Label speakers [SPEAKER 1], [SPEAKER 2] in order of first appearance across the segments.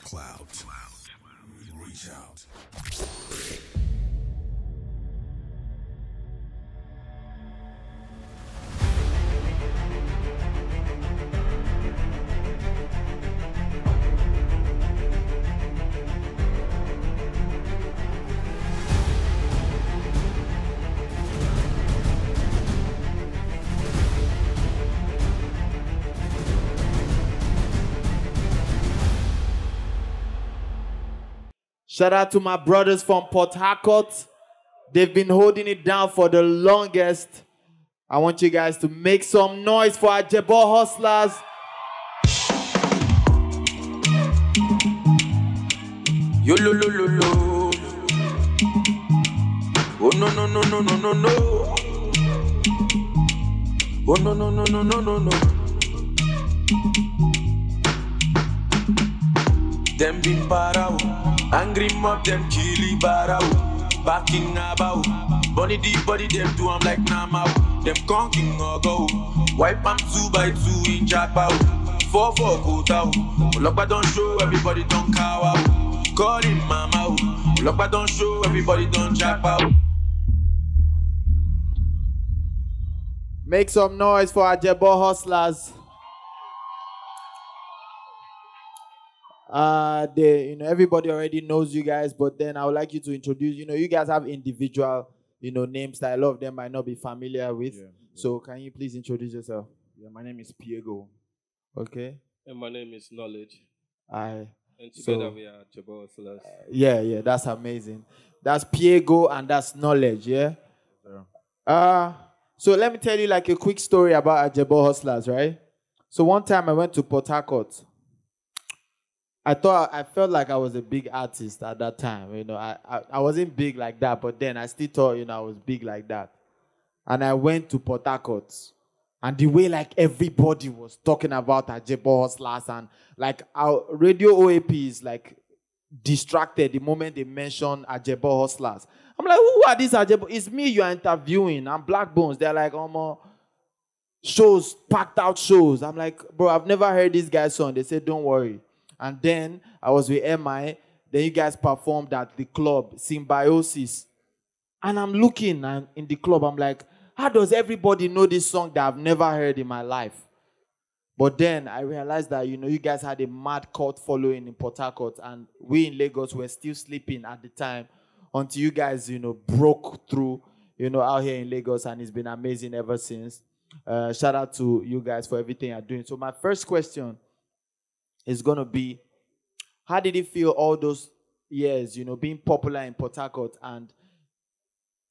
[SPEAKER 1] Clout. Reach out.
[SPEAKER 2] Shout out to my brothers from Port Harcourt. They've been holding it down for the longest. I want you guys to make some noise for Ajebo Hustlers.
[SPEAKER 3] Yo lo lo lo lo. Oh no no no no no no no. Oh no no no no no no no. Them big parao, angry mob them killy barao, backing about. Bunny deep body them do I'm like Namao. Them conking or go, wipe them 2 by 2 in jackpot. 4 go down. Blaqbonez don't show, everybody don't cow out. Call him mama. Blaqbonez don't show, everybody don't jackpot.
[SPEAKER 2] Make some noise for Ajebo Hustlers. Everybody already knows you guys, but then I would like you to introduce, you guys have individual, names that a lot of them might not be familiar with.
[SPEAKER 4] Yeah.
[SPEAKER 2] So can you please introduce yourself?
[SPEAKER 4] Yeah, my name is Piego.
[SPEAKER 2] Okay.
[SPEAKER 5] And my name is Knowledge.
[SPEAKER 2] Aye.
[SPEAKER 5] And together we are Ajebo Hustlers.
[SPEAKER 2] Yeah, that's amazing. That's Piego and that's Knowledge, yeah? So let me tell you like a quick story about Ajebo Hustlers, right? So one time I went to Port Harcourt. I felt like I was a big artist at that time. I wasn't big like that, but then I still thought, I was big like that. And I went to Port Harcourt. And the way like everybody was talking about Ajebo Hustlers and like our radio OAP is like distracted the moment they mention Ajebo Hustlers. I'm like, who are these Ajebo? It's me you are interviewing. I'm Blaqbonez. They're like, shows, packed out shows. I'm like, bro, I've never heard this guy's song. They said, don't worry. And then I was with MI. Then you guys performed at the club, Symbiosis. And I'm looking and in the club, I'm like, how does everybody know this song that I've never heard in my life? But then I realized that, you guys had a mad cult following in Port Harcourt. And we in Lagos were still sleeping at the time until you guys, broke through, out here in Lagos. And it's been amazing ever since. Shout out to you guys for everything you're doing. So my first question is going to be, how did it feel all those years, being popular in Port Harcourt and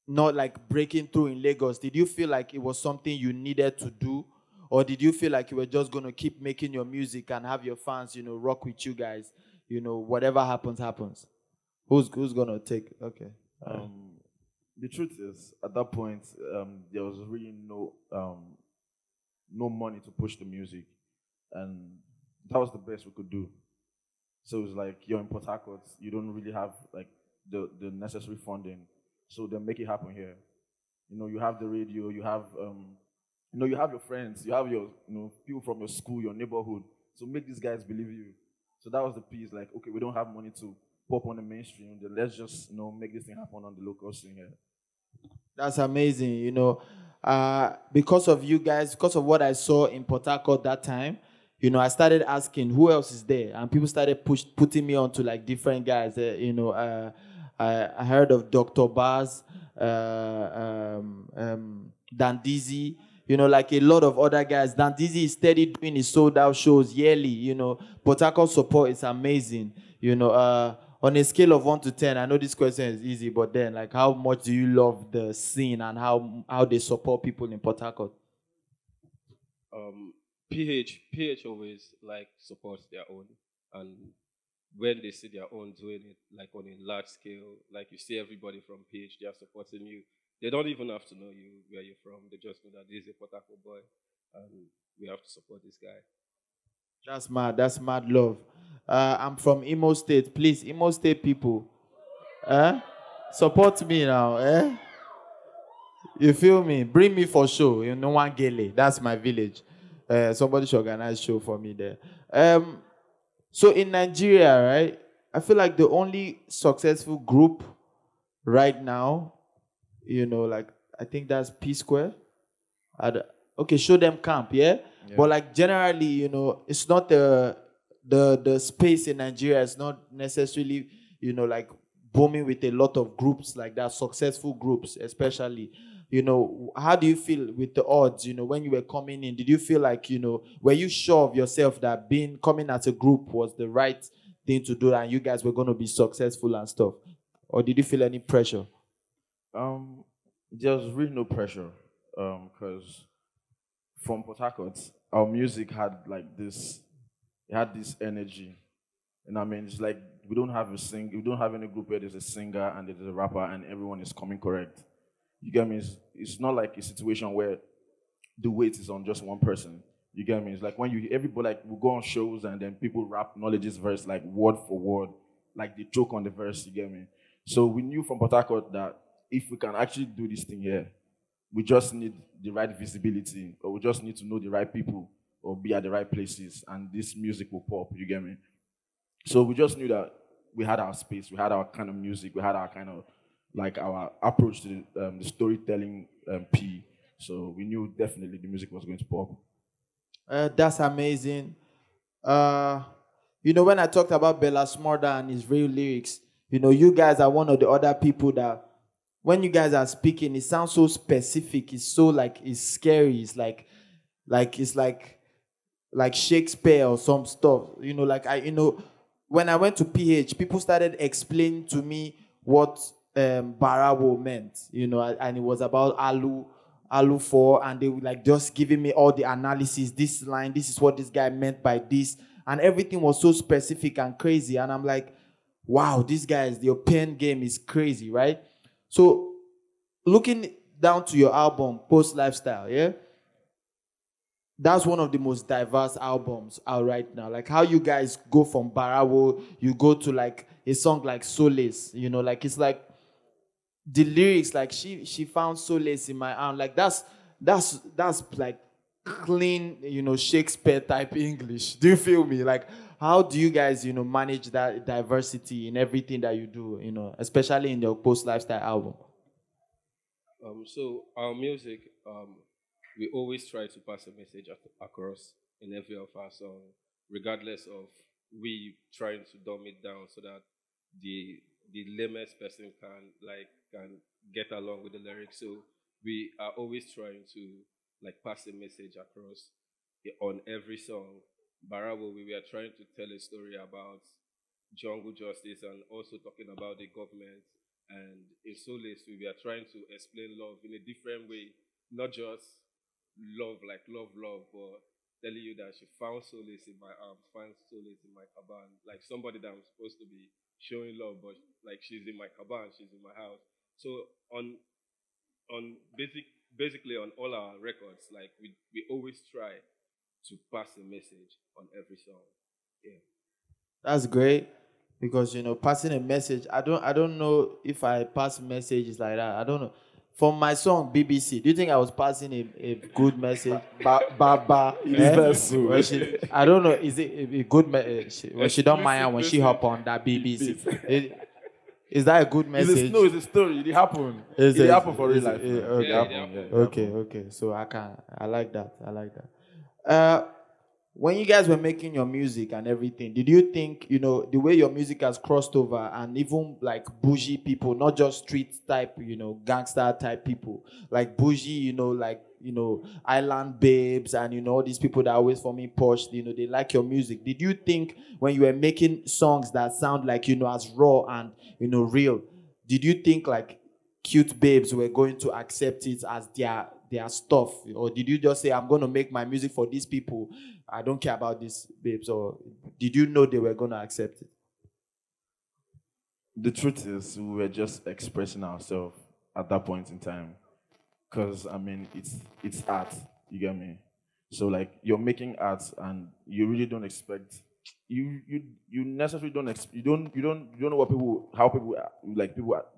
[SPEAKER 2] not like breaking through in Lagos? Did you feel like it was something you needed to do? Or did you feel like you were just going to keep making your music and have your fans, rock with you guys? Whatever happens, happens. Who's going to take? Okay.
[SPEAKER 4] The truth is, at that point, there was really no money to push the music. And that was the best we could do. So it was like, you're in Port Harcourt, you don't really have like the necessary funding. So then make it happen here. You have the radio, you have you have your friends, you have your people from your school, your neighborhood. So make these guys believe you. So that was the piece, like, okay, we don't have money to pop on the mainstream, then let's just make this thing happen on the local scene here.
[SPEAKER 2] That's amazing, because of you guys, because of what I saw in Port Harcourt that time. I started asking who else is there, and people started putting me on to like different guys. I heard of Dr. Baz, Dandizi, like a lot of other guys. Dandizi is steady doing his sold out shows yearly. Port Harcourt support is amazing. On a scale of 1 to 10, I know this question is easy, but then like how much do you love the scene and how they support people in Port Harcourt?
[SPEAKER 5] PH always like supports their own, and when they see their own doing it like on a large scale, like you see everybody from PH, they are supporting you. They don't even have to know you where you're from. They just know that this is a Port Harcourt boy, and we have to support this guy.
[SPEAKER 2] That's mad. That's mad love. I'm from Imo State. Please, Imo State people, support me now. You feel me? Bring me for show. One Gele. That's my village. Somebody should organize show for me there. So in Nigeria, right, I feel like the only successful group right now, like I think that's P Square. Okay, show them camp, yeah?
[SPEAKER 4] Yeah.
[SPEAKER 2] But like generally, it's not the space in Nigeria is not necessarily, like booming with a lot of groups like that, successful groups, especially. How do you feel with the odds, when you were coming in? Did you feel like, were you sure of yourself that coming as a group was the right thing to do and you guys were going to be successful and stuff? Or did you feel any pressure?
[SPEAKER 4] There's really no pressure, because from Port Harcourt, our music had like this, it had this energy, and I mean, it's like we don't have any group where there's a singer and there's a rapper and everyone is coming correct. You get me? It's not like a situation where the weight is on just one person. You get me? It's like when everybody like we go on shows and then people rap knowledge's verse like word for word, like they joke on the verse. You get me? So we knew from Port Harcourt that if we can actually do this thing here, we just need the right visibility, or we just need to know the right people, or be at the right places, and this music will pop. You get me? So we just knew that we had our space, we had our kind of music, we had our kind of like our approach to the storytelling P. So we knew definitely the music was going to pop.
[SPEAKER 2] That's amazing. When I talked about Bella Smurda and his real lyrics, you guys are one of the other people that when you guys are speaking, it sounds so specific. It's so like it's scary. It's like Shakespeare or some stuff. When I went to PH, people started explaining to me what Barawo meant. And it was about Alu 4, and they were like just giving me all the analysis. This line, this is what this guy meant by this, and everything was so specific and crazy. And I'm like, wow, these guys, your pen game is crazy, right? So, looking down to your album, Kpos Lifestyle, yeah? That's one of the most diverse albums out right now. Like how you guys go from Barawo, you go to like a song like Solace, like it's like the lyrics, like she found solace in my arm. Like that's like clean, Shakespeare type English. Do you feel me? Like how do you guys, manage that diversity in everything that you do, especially in your Kpos Lifestyle album?
[SPEAKER 5] So our music, we always try to pass a message across in every of our songs, regardless of we trying to dumb it down so that the lamest person can get along with the lyrics. So we are always trying to like pass a message across on every song. Barawo, we were trying to tell a story about jungle justice and also talking about the government. And in Solace, we were trying to explain love in a different way, not just love, like love, but telling you that she found solace in my arms, found solace in my caban. Like somebody that I'm supposed to be showing love, but like she's in my caban, she's in my house. So basically on all our records, like we always try to pass a message on every song. Yeah.
[SPEAKER 2] That's great. Because passing a message, I don't know if I pass messages like that. I don't know. From my song BBC, do you think I was passing a good message? I don't know. Is it a good message? When she don't mind when she hop on that BBC. Is that a good message?
[SPEAKER 4] It's a story. It happened. It happened for real life.
[SPEAKER 2] Okay. So I like that. When you guys were making your music and everything, did you think, the way your music has crossed over and even like bougie people, not just street type, gangster type people, like bougie, island babes and, all these people that are always for me posh, they like your music. Did you think when you were making songs that sound like, as raw and, real, did you think like cute babes were going to accept it as their stuff? Or did you just say, I'm going to make my music for these people, I don't care about these babes? Or did you know they were going to accept it?
[SPEAKER 4] The truth is, we were just expressing ourselves at that point in time. Because, I mean, it's art, you get me? So, like, you're making art and you really don't expect, you necessarily don't, you don't know how people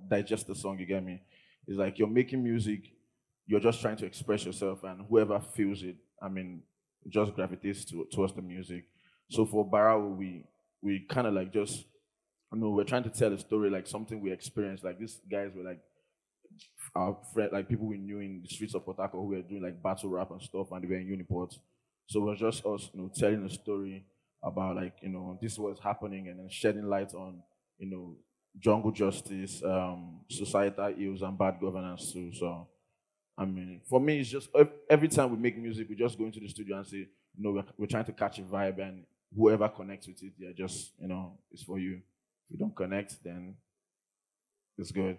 [SPEAKER 4] digest the song, you get me? It's like you're making music, you're just trying to express yourself, and whoever feels it, I mean, just gravitates towards the music. So for Barawo, we kind of like just, we're trying to tell a story, like something we experienced. Like these guys were like our friend, like people we knew in the streets of Port Harcourt who were doing like battle rap and stuff, and they were in Uniport. So it was just us, telling a story about like, this was happening, and then shedding light on, jungle justice, societal ills, and bad governance too. So, I mean, for me, it's just every time we make music, we just go into the studio and say, we're trying to catch a vibe, and whoever connects with it, they're just, it's for you. If you don't connect, then it's good.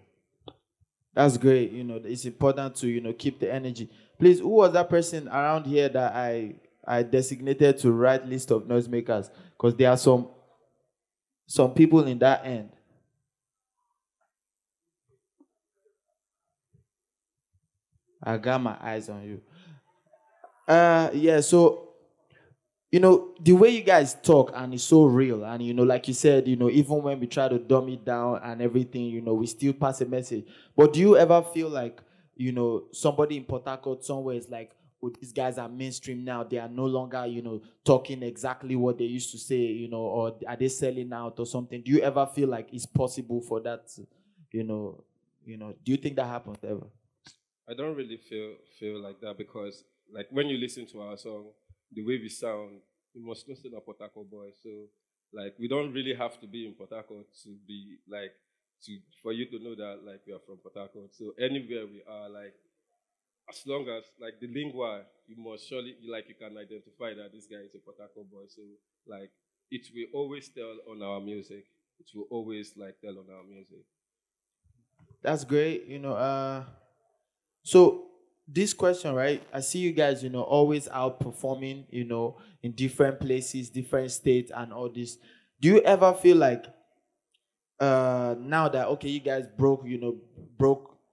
[SPEAKER 2] That's great. It's important to, keep the energy. Please, who was that person around here that I designated to write list of noisemakers? Because there are some people in that end. I got my eyes on you. Yeah, so the way you guys talk, and it's so real, and like you said, even when we try to dumb it down and everything, we still pass a message. But do you ever feel like, somebody in Port Harcourt somewhere is like, oh, these guys are mainstream now, they are no longer, talking exactly what they used to say, or are they selling out or something? Do you ever feel like it's possible for that, do you think that happens ever?
[SPEAKER 5] I don't really feel like that, because like when you listen to our song, the way we sound, you must listen to Port Harcourt boys. So like we don't really have to be in Port Harcourt to be like for you to know that like we are from Port Harcourt. So anywhere we are, like as long as like the lingua, you must surely you can identify that this guy is a Port Harcourt boy. So like it will always tell on our music. It will always like tell on our music.
[SPEAKER 2] That's great. So this question, right? I see you guys, always outperforming, in different places, different states, and all this. Do you ever feel like now that okay, you guys broke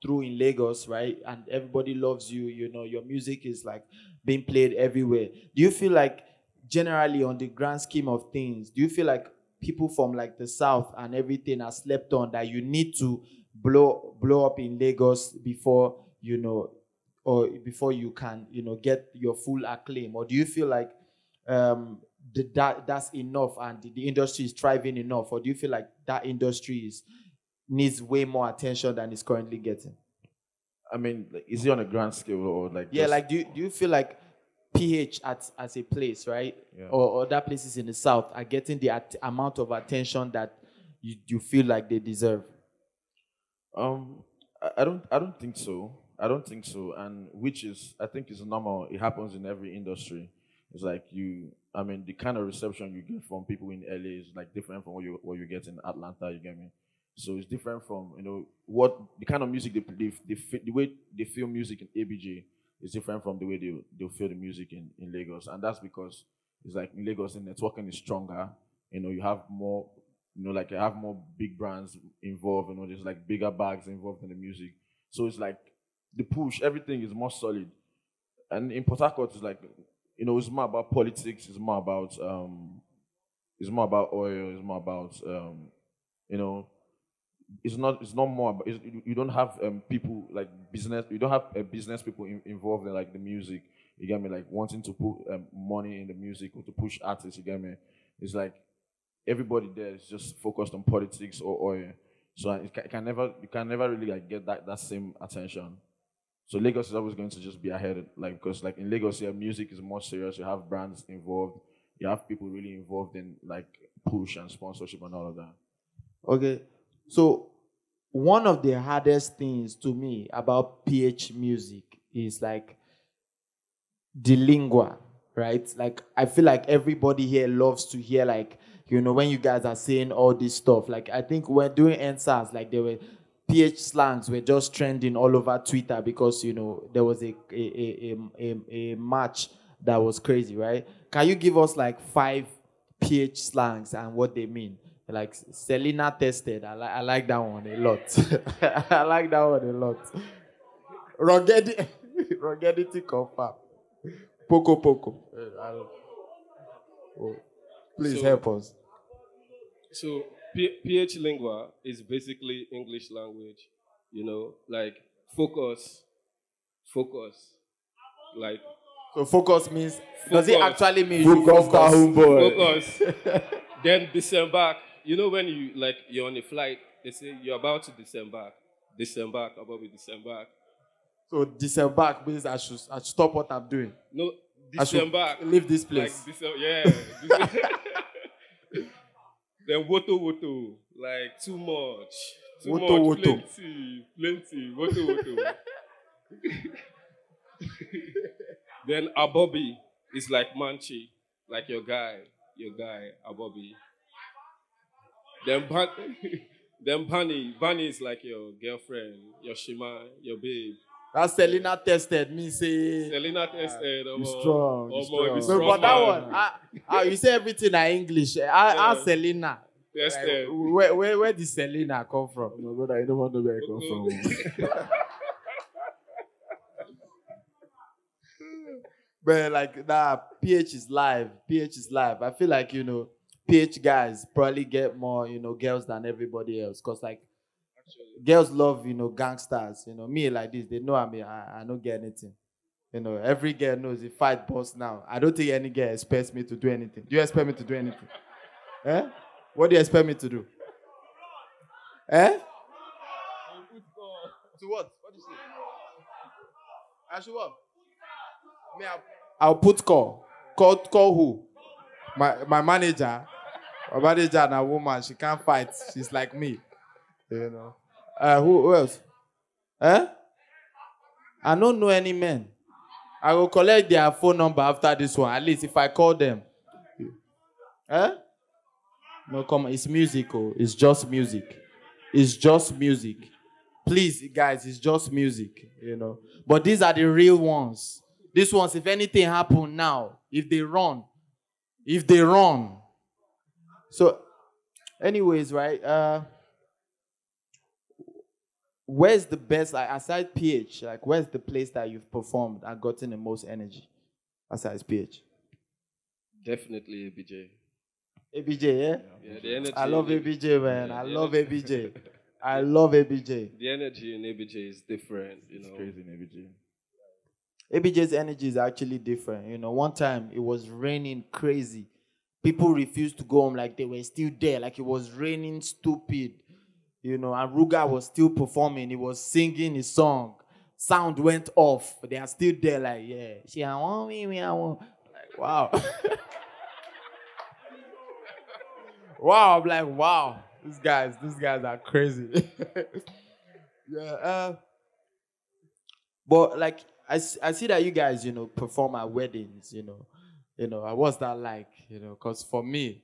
[SPEAKER 2] through in Lagos, right? And everybody loves you, your music is like being played everywhere. Do you feel like generally on the grand scheme of things, do you feel like people from like the South and everything are slept on, that you need to blow up in Lagos before, or before you can, get your full acclaim? Or do you feel like that's enough and the industry is thriving enough? Or do you feel like that industry needs way more attention than it's currently getting?
[SPEAKER 4] I mean, like, is it on a grand scale or like?
[SPEAKER 2] Yeah, like do you feel like PH as a place, right?
[SPEAKER 4] Yeah.
[SPEAKER 2] Or other places in the South are getting the amount of attention that you feel like they deserve?
[SPEAKER 4] I don't think so. I don't think so, and I think is normal. It happens in every industry. It's like the kind of reception you get from people in LA is like different from what you get in Atlanta. You get me? So it's different from what the kind of music the way they feel music in ABJ is different from the way they'll feel the music in Lagos, and that's because it's like in Lagos the networking is stronger. You have more, like you have more big brands involved. There's like bigger bags involved in the music, so it's like the push, everything is more solid. And in Port Harcourt, it's like, it's more about politics, it's more about oil, it's more about, it's not more about, you don't have people like business, you don't have business people involved in like the music, you get me, like wanting to put money in the music or to push artists, you get me. It's like everybody there is just focused on politics or oil. So you can never really like get that same attention. So Lagos is always going to just be ahead, like because like in Lagos, music is more serious. You have brands involved. You have people really involved in like push and sponsorship and all of that.
[SPEAKER 2] Okay, so one of the hardest things to me about PH music is like the lingua, right? Like I feel like everybody here loves to hear like when you guys are saying all this stuff. Like I think when doing NSAS, like there were PH slangs were just trending all over Twitter because there was a match that was crazy, right? Can you give us like 5 PH slangs and what they mean? Like Selena tested, I like that one a lot. I like that one a lot. Ruggedity confirm. Poco. Please help us.
[SPEAKER 5] So PH lingua is basically English language, like focus, like. So
[SPEAKER 2] focus means, does it actually mean
[SPEAKER 4] focus?
[SPEAKER 5] Focus. Then disembark. You know when you're on a flight, they say you're about to disembark. Disembark, about to disembark.
[SPEAKER 2] So disembark means I should stop what I'm doing.
[SPEAKER 5] No,
[SPEAKER 2] I should
[SPEAKER 5] disembark.
[SPEAKER 2] leave this place.
[SPEAKER 5] Like yeah. Then woto, like too much. Too
[SPEAKER 2] Woto,
[SPEAKER 5] much.
[SPEAKER 2] woto.
[SPEAKER 5] Plenty. Woto. Then Abobi is like Manchi, like your guy, Abobi. Then Bunny is like your girlfriend, your Shima, your babe.
[SPEAKER 2] That's Selena tested. Me say
[SPEAKER 5] Selena tested.
[SPEAKER 2] you strong. You strong.
[SPEAKER 5] strong.
[SPEAKER 2] No, but that one, you say everything in English. Ask Selena.
[SPEAKER 5] Tested.
[SPEAKER 2] Where did Selena come from?
[SPEAKER 4] No, brother, I don't want to know where I come from.
[SPEAKER 2] But like PH is live. I feel like, PH guys probably get more, girls than everybody else. Cause like girls love, gangsters. Me like this, they know I don't get anything. Every girl knows if fight boss now. I don't think any girl expects me to do anything. Do you expect me to do anything? Eh? What do you expect me to do? Eh? To what? What do you say? I should what? Me, I'll put call. Call who? My manager. My manager and a woman. She can't fight. She's like me. Who else? Eh? I don't know any men. I will collect their phone number after this one. At least if I call them. Eh? No, come on. It's music. Oh. It's just music. It's just music. Please, guys, it's just music. But these are the real ones. These ones, if anything happen now, if they run. So, anyways, right? Where's the best, like aside PH, like where's the place that you've performed and gotten the most energy aside PH?
[SPEAKER 5] Definitely ABJ.
[SPEAKER 2] ABJ, yeah?
[SPEAKER 5] Yeah, the energy.
[SPEAKER 2] I love ABJ, man. I love
[SPEAKER 5] energy.
[SPEAKER 2] ABJ. I love ABJ.
[SPEAKER 5] The energy in ABJ is different,
[SPEAKER 4] It's crazy in ABJ.
[SPEAKER 2] ABJ's energy is actually different. One time it was raining crazy. People refused to go home like they were still there, like it was raining stupid. And Ruga was still performing. He was singing his song. Sound went off. But they are still there like, yeah. She, I want me, I want. Like, wow. Wow, I'm like, wow. These guys are crazy. Yeah. But like, I see that you guys, perform at weddings, what's that like, because for me,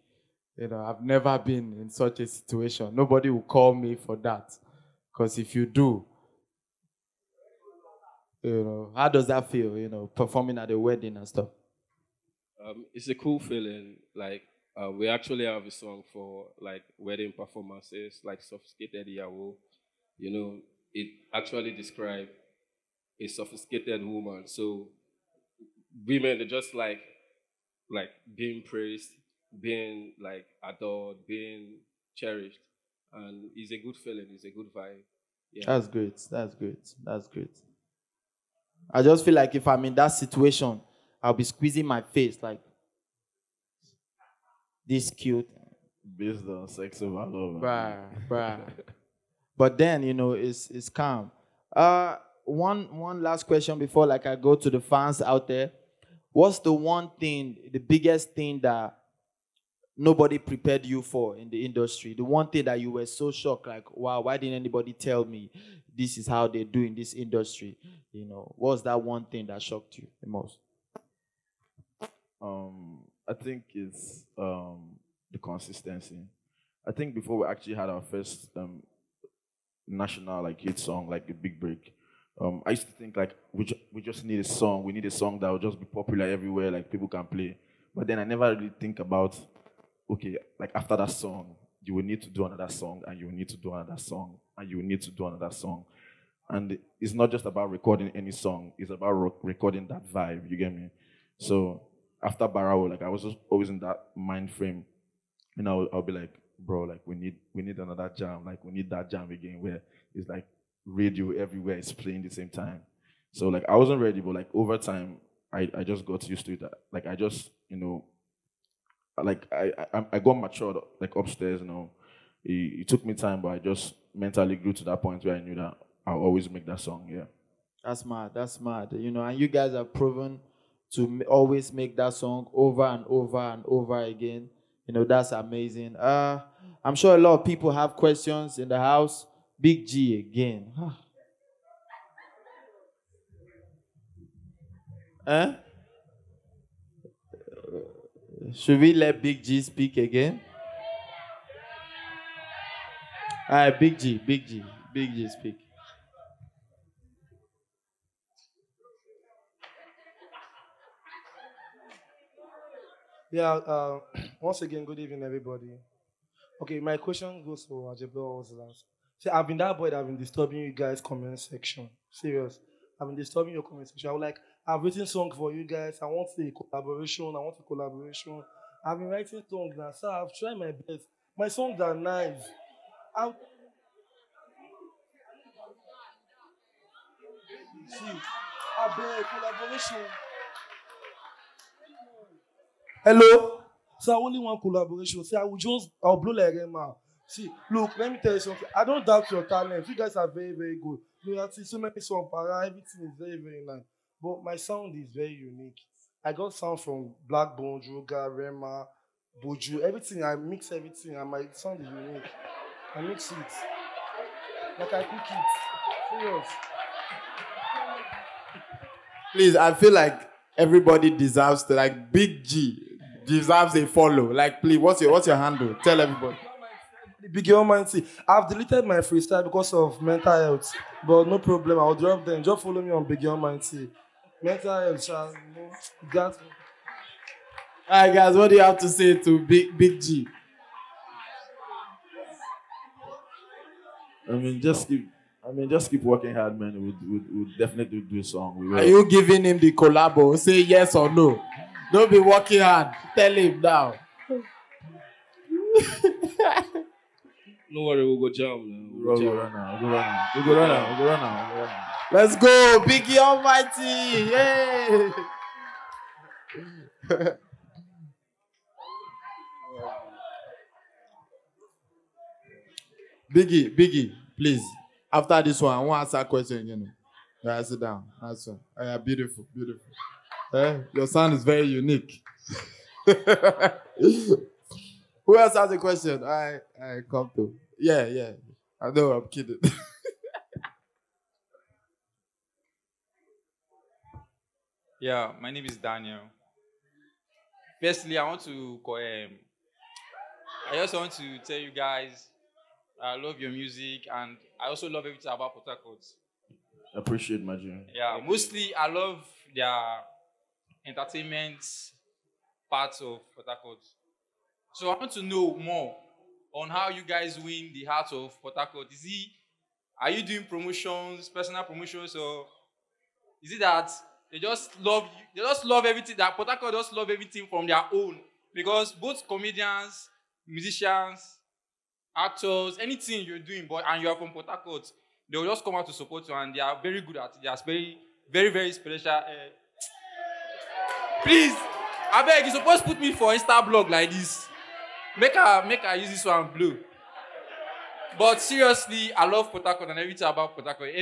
[SPEAKER 2] I've never been in such a situation. Nobody will call me for that. Because if you do, how does that feel, performing at a wedding and stuff?
[SPEAKER 5] It's a cool feeling. Like, we actually have a song for, like, wedding performances, like Sophisticated Yahoo. It actually describes a sophisticated woman. So, women are just like being praised, being like adored, being cherished, and it's a good feeling. It's a good vibe. Yeah.
[SPEAKER 2] That's great. I just feel like if I'm in that situation, I'll be squeezing my face like this cute.
[SPEAKER 4] Based on sex of our love.
[SPEAKER 2] Bruh. But then it's calm. One last question before I go to the fans out there. What's the biggest thing that nobody prepared you for in the industry? The one thing that you were so shocked, like, wow, why didn't anybody tell me this is how they do in this industry? What's that one thing that shocked you the most?
[SPEAKER 4] I think it's the consistency. I think before we actually had our first national hit song, like a big break, I used to think like we just need a song. We need a song that will just be popular everywhere, like people can play. But then I never really think about, okay, like after that song, you will need to do another song, and you will need to do another song, and you will need to do another song. And it's not just about recording any song; it's about recording that vibe. You get me? So after Barao, like I was just always in that mind frame, and I'll be like, bro, like we need another jam, like we need that jam again where it's like radio everywhere is playing at the same time. So like I wasn't ready, but like over time I just got used to it. Like I just like I got matured like upstairs, It took me time, but I just mentally grew to that point where I knew that I'll always make that song. Yeah.
[SPEAKER 2] That's mad. That's mad. And you guys have proven to always make that song over and over and over again. That's amazing. I'm sure a lot of people have questions in the house. Big G again. Huh? Should we let Big G speak again? All right, Big G, speak.
[SPEAKER 6] Yeah, once again, good evening, everybody. Okay, my question goes for Ajebo Hustlers. See, I've been that boy that I've been disturbing you guys' comment section. Serious. I've been disturbing your comment section. I've written song for you guys. I want a collaboration. I've been writing songs now, so I've tried my best. My songs are nice. See, I beg collaboration. Hello? So I only want collaboration. See, I'll blow like Rema. See, look, let me tell you something. I don't doubt your talent. You guys are very, very good. You have so many songs, everything is very, very nice. But my sound is very unique. I got sound from Blaqbonez, Roga, Rema, Boju, everything. I mix everything, and my sound is unique. I mix it. Like I cook it. Serious.
[SPEAKER 2] Please, I feel like everybody deserves to, like, Big G deserves a follow. Like, please, what's your handle? Tell everybody.
[SPEAKER 6] Big Girl Mindset. I've deleted my freestyle because of mental health, but no problem. I'll drop them. Just follow me on Big Girl Mindset. Mental health, child. Got me.
[SPEAKER 2] All right, guys, what do you have to say to Big G?
[SPEAKER 4] Just keep working hard, man. We'll definitely do a song.
[SPEAKER 2] Are you giving him the collabo? Say yes or no. Don't be working hard. Tell him now.
[SPEAKER 5] No worry, we'll go jam now.
[SPEAKER 4] We'll go run now.
[SPEAKER 2] Let's go, Biggie Almighty! Yay! Biggie, please. After this one, I want to ask a question again. Yeah, sit down. That's one. Yeah, beautiful. Your sound is very unique. Who else has a question? I come to. Yeah. I know, I'm kidding.
[SPEAKER 7] Yeah, my name is Daniel. Firstly, I just want to tell you guys I love your music, and I also love everything about Port Harcourt.
[SPEAKER 4] Appreciate my journey.
[SPEAKER 7] Yeah, mostly I love their entertainment parts of Port Harcourt. So I want to know more on how you guys win the heart of Port Harcourt. Are you doing promotions, personal promotions, or is it that they just love you? They just love everything. That Port Harcourt just love everything from their own, because both comedians, musicians, actors, anything you're doing, and you are from Port Harcourt, they will just come out to support you, and they are very good at it. They are very, very, very special. Please, I beg, you're supposed to put me for Insta blog like this. Make her use this one blue. But seriously, I love Port Harcourt and everything about Port Harcourt.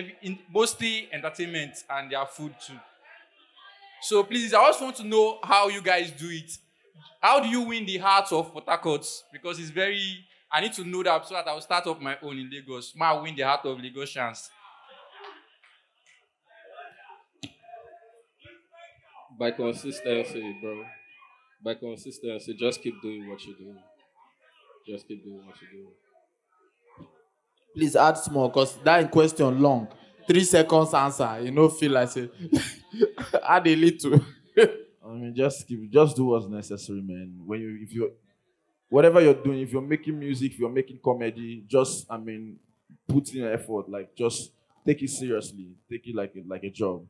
[SPEAKER 7] Mostly entertainment and their food too. So please, I just want to know how you guys do it. How do you win the hearts of Port Harcourt? Because I need to know that so that I will start up my own in Lagos. I win the heart of Lagosians.
[SPEAKER 5] By consistency, bro. By consistency, just keep doing what you're doing. Just keep doing what you're doing.
[SPEAKER 2] Please add small, because that question long. 3 seconds answer. You know, feel like say add a little.
[SPEAKER 4] Just do what's necessary, man. Whatever you're doing, if you're making music, if you're making comedy, just put in effort. Like, just take it seriously. Take it like a job.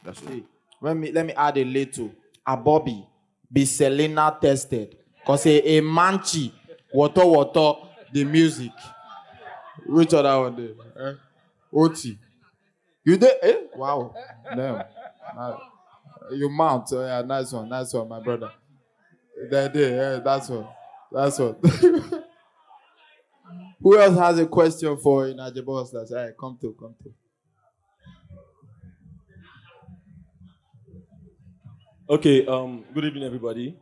[SPEAKER 4] That's it.
[SPEAKER 2] Let me add a little. A Bobby be Selena tested, cause a manchi water the music. Which other one there? Oti. You there? Wow. Damn. You mount. Yeah, nice one, my brother. That day, yeah, that's what. That's what. Who else has a question for in Ajebo Hustlers? All right, come to.
[SPEAKER 8] Okay, good evening, everybody.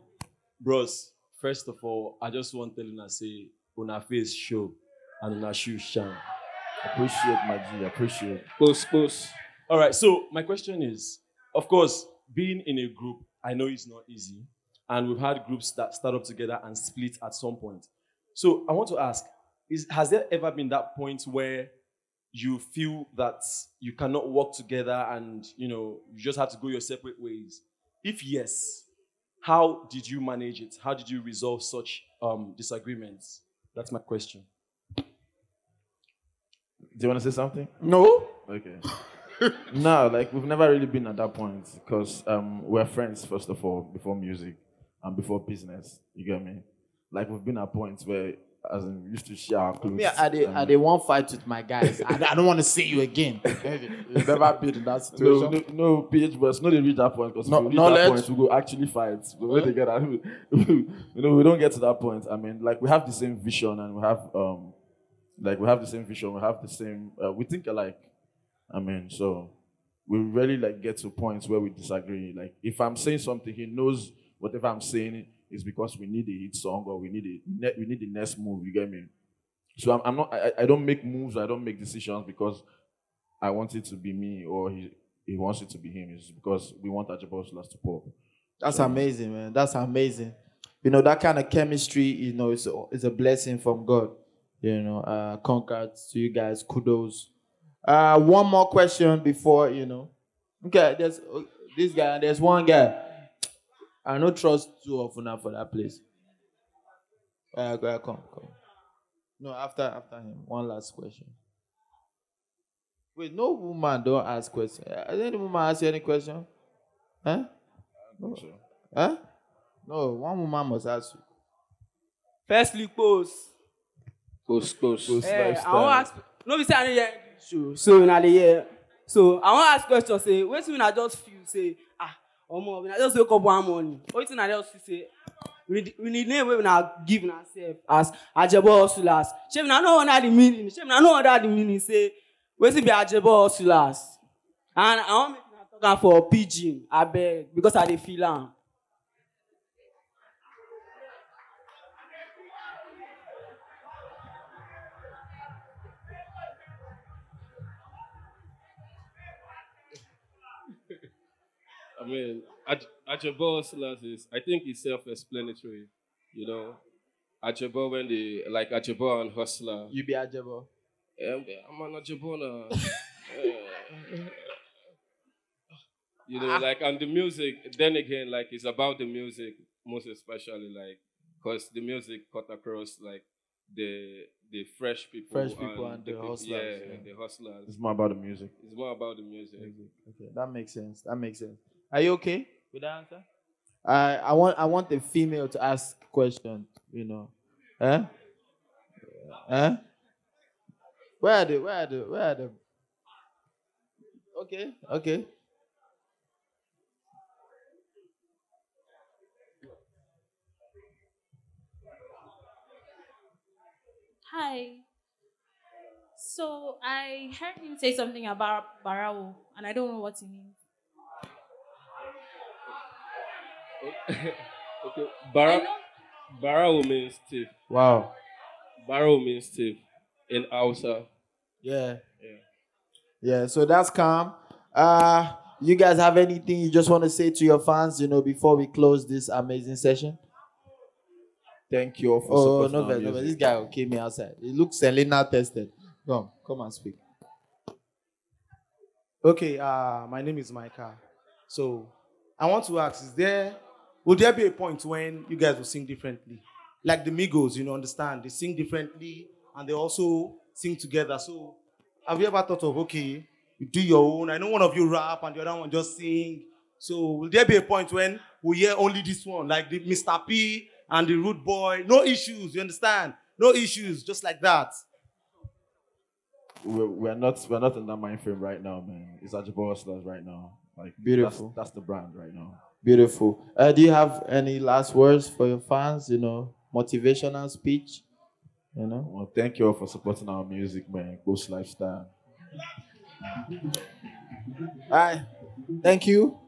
[SPEAKER 8] Bros, first of all, I just want to say, una face show and una shoes shine.
[SPEAKER 4] Appreciate my G. Appreciate.
[SPEAKER 5] Post.
[SPEAKER 8] All right, so my question is, of course, being in a group, I know it's not easy. And we've had groups that start up together and split at some point. So I want to ask, has there ever been that point where you feel that you cannot work together and, you just have to go your separate ways? If yes, how did you manage it? How did you resolve such disagreements? That's my question.
[SPEAKER 4] Do you want to say something?
[SPEAKER 2] No.
[SPEAKER 4] Okay. No, like we've never really been at that point because we're friends first of all before music and before business. You get me? Like we've been at points where, as in, we used to share our clothes.
[SPEAKER 2] Me, I did one fight with my guys. I don't want to see you again. You've never been in that situation.
[SPEAKER 4] No, PH, but it's not to reach that point because if we reach that point, we go actually fight. We go together. We don't get to that point. I mean, like we have the same vision and we have the same vision. We have the same. We think alike. I mean, so we really like get to points where we disagree. Like if I'm saying something, he knows whatever I'm saying is because we need a hit song or we need the next move. You get me? So I don't make moves. I don't make decisions because I want it to be me or he wants it to be him. It's because we want Ajebo Hustlers to pop.
[SPEAKER 2] That's amazing, man. That's amazing. That kind of chemistry, is a blessing from God. Congrats to you guys. Kudos. One more question before, Okay, there's this guy and there's one guy. I don't trust two of them for that place. Go ahead, come. No, after him. One last question. Wait, no woman don't ask questions. Has any woman ask you any question? Huh? No.
[SPEAKER 4] Sure.
[SPEAKER 2] Huh? No, one woman must ask you.
[SPEAKER 9] Firstly, Kpos.
[SPEAKER 5] Post.
[SPEAKER 9] I want ask. No, we say I hear show. So in the year. So I want ask question. Say, when I just feel say, when I just wake up one morning, or I just feel say, we need name we now give ourselves as Ajebo Hustlers. She na know under the meaning. She na know under the meaning. Say, we be Ajebo Hustlers. And I want to talk for pidgin. I beg because I dey feel am.
[SPEAKER 5] I mean, Ajebo Hustlers I think it's self-explanatory. Ajebo Ajebo and Hustler.
[SPEAKER 2] You be Ajebo.
[SPEAKER 5] I'm an Ajebo now. And the music, then again, it's about the music, most especially, because the music cut across, the fresh people.
[SPEAKER 2] And the hustlers.
[SPEAKER 5] Yeah, the hustlers.
[SPEAKER 4] It's more about the music.
[SPEAKER 5] It's more about the music.
[SPEAKER 2] Okay, that makes sense. Are you okay with that answer? I want a female to ask questions, Huh? Where are the Okay.
[SPEAKER 10] Hi. So I heard him say something about Barao, and I don't know what he means.
[SPEAKER 5] Okay. Barao means thief.
[SPEAKER 2] Wow.
[SPEAKER 5] Barao means thief in Hausa.
[SPEAKER 2] Yeah, so that's calm. You guys have anything you just want to say to your fans, before we close this amazing session?
[SPEAKER 4] Thank you all for supporting
[SPEAKER 2] no,
[SPEAKER 4] our music.
[SPEAKER 2] this guy came me outside. He looks Selena tested. Come and speak.
[SPEAKER 6] Okay, my name is Micah. So I want to ask, will there be a point when you guys will sing differently? Like the Migos, understand? They sing differently and they also sing together. So have you ever thought of, okay, you do your own? I know one of you rap and the other one just sing. So will there be a point when we hear only this one, like the Mr. P and the Rude Boy? No issues, you understand? No issues, just like that.
[SPEAKER 4] We're not in that mind frame right now, man. It's Ajebo Hustlers right now. Like
[SPEAKER 2] beautiful.
[SPEAKER 4] That's the brand right now.
[SPEAKER 2] Beautiful. Do you have any last words for your fans? Motivational speech.
[SPEAKER 4] Well, thank you all for supporting our music, man. Kpos Lifestyle.
[SPEAKER 2] All right. Thank you.